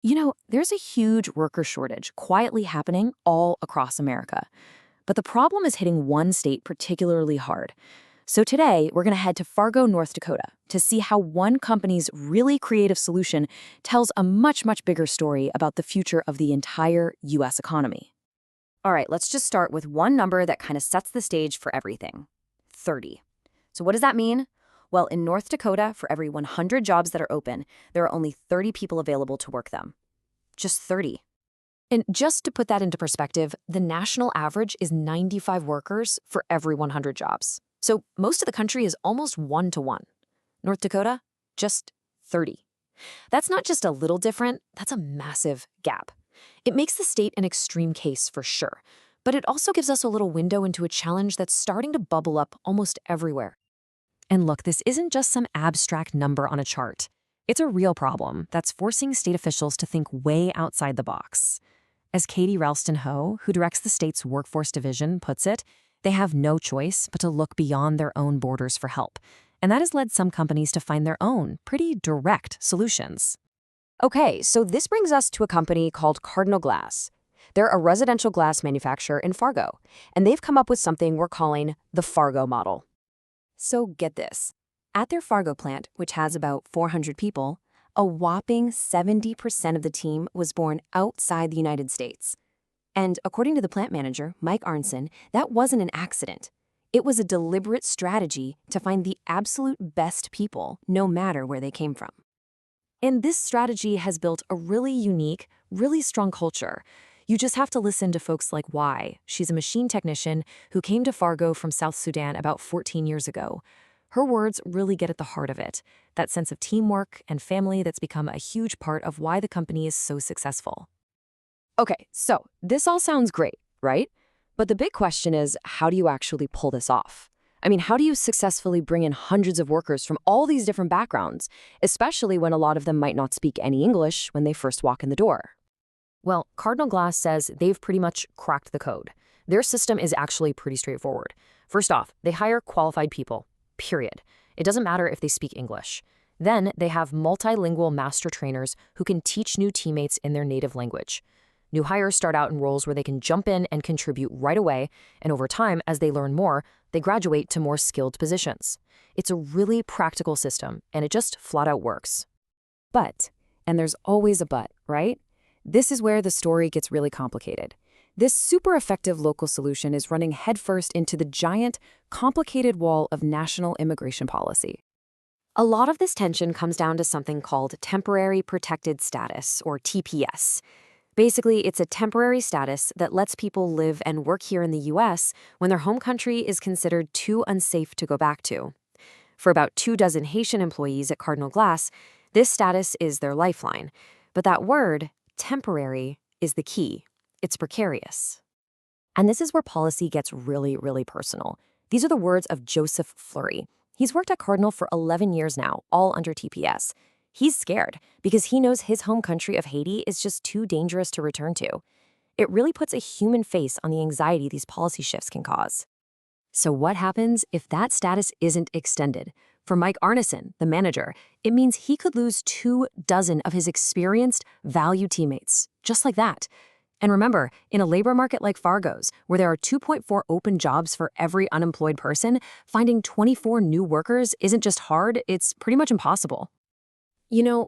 There's a huge worker shortage quietly happening all across America. But the problem is hitting one state particularly hard. So today, we're going to head to Fargo, North Dakota to see how one company's really creative solution tells a much, much bigger story about the future of the entire U.S. economy. All right, let's just start with one number that kind of sets the stage for everything: 30. So what does that mean? Well, in North Dakota, for every 100 jobs that are open, there are only 30 people available to work them. Just 30. And just to put that into perspective, the national average is 95 workers for every 100 jobs. So most of the country is almost 1-to-1. North Dakota, just 30. That's not just a little different, that's a massive gap. It makes the state an extreme case for sure, but it also gives us a little window into a challenge that's starting to bubble up almost everywhere. And look, this isn't just some abstract number on a chart. It's a real problem that's forcing state officials to think way outside the box. As Katie Ralston-Ho, who directs the state's workforce division, puts it, they have no choice but to look beyond their own borders for help. And that has led some companies to find their own, pretty direct solutions. Okay, so this brings us to a company called Cardinal Glass. They're a residential glass manufacturer in Fargo, and they've come up with something we're calling the Fargo Model. So get this. At their Fargo plant, which has about 400 people, a whopping 70% of the team was born outside the United States. And according to the plant manager, Mike Arnson, that wasn't an accident. It was a deliberate strategy to find the absolute best people, no matter where they came from. And this strategy has built a really unique, really strong culture. You just have to listen to folks like Y. She's a machine technician who came to Fargo from South Sudan about 14 years ago. Her words really get at the heart of it, that sense of teamwork and family that's become a huge part of why the company is so successful. Okay, so this all sounds great, right? But the big question is, how do you actually pull this off? I mean, how do you successfully bring in hundreds of workers from all these different backgrounds, especially when a lot of them might not speak any English when they first walk in the door? Well, Cardinal Glass says they've pretty much cracked the code. Their system is actually pretty straightforward. First off, they hire qualified people, period. It doesn't matter if they speak English. Then they have multilingual master trainers who can teach new teammates in their native language. New hires start out in roles where they can jump in and contribute right away, and over time, as they learn more, they graduate to more skilled positions. It's a really practical system, and it just flat out works. But, and there's always a but, right? This is where the story gets really complicated. This super effective local solution is running headfirst into the giant, complicated wall of national immigration policy. A lot of this tension comes down to something called Temporary Protected Status, or TPS. Basically, it's a temporary status that lets people live and work here in the U.S. when their home country is considered too unsafe to go back to. For about 24 Haitian employees at Cardinal Glass, this status is their lifeline. But that word, temporary, is the key. It's precarious. And this is where policy gets really, really personal. These are the words of Joseph Fleury. He's worked at Cardinal for 11 years now, all under TPS. He's scared because he knows his home country of Haiti is just too dangerous to return to. It really puts a human face on the anxiety these policy shifts can cause. So what happens if that status isn't extended? For Mike Arneson, the manager, it means he could lose 24 of his experienced, valued teammates, just like that. And remember, in a labor market like Fargo's, where there are 2.4 open jobs for every unemployed person, finding 24 new workers isn't just hard, it's pretty much impossible.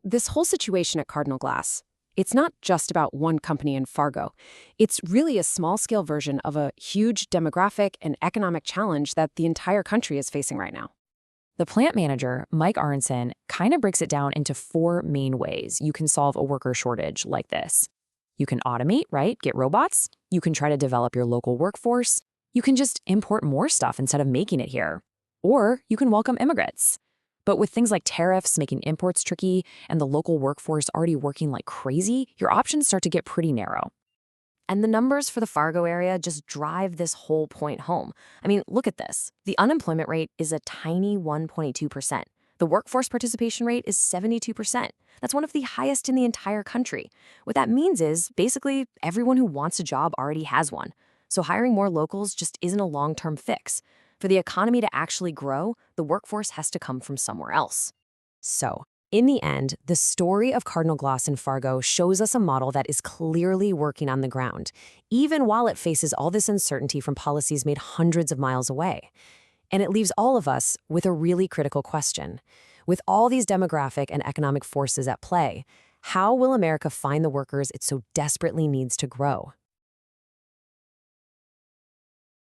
This whole situation at Cardinal Glass, it's not just about one company in Fargo. It's really a small-scale version of a huge demographic and economic challenge that the entire country is facing right now. The plant manager, Mike Arnson, kind of breaks it down into 4 main ways you can solve a worker shortage like this. You can automate, right? Get robots. You can try to develop your local workforce. You can just import more stuff instead of making it here. Or you can welcome immigrants. But with things like tariffs making imports tricky and the local workforce already working like crazy, your options start to get pretty narrow. And the numbers for the Fargo area just drive this whole point home. I mean, look at this. The unemployment rate is a tiny 1.2%. The workforce participation rate is 72%. That's one of the highest in the entire country. What that means is, basically, everyone who wants a job already has one. So hiring more locals just isn't a long-term fix. For the economy to actually grow, the workforce has to come from somewhere else. So, In the end, the story of Cardinal Glass and Fargo shows us a model that is clearly working on the ground, even while it faces all this uncertainty from policies made hundreds of miles away. And it leaves all of us with a really critical question. With all these demographic and economic forces at play, how will America find the workers it so desperately needs to grow?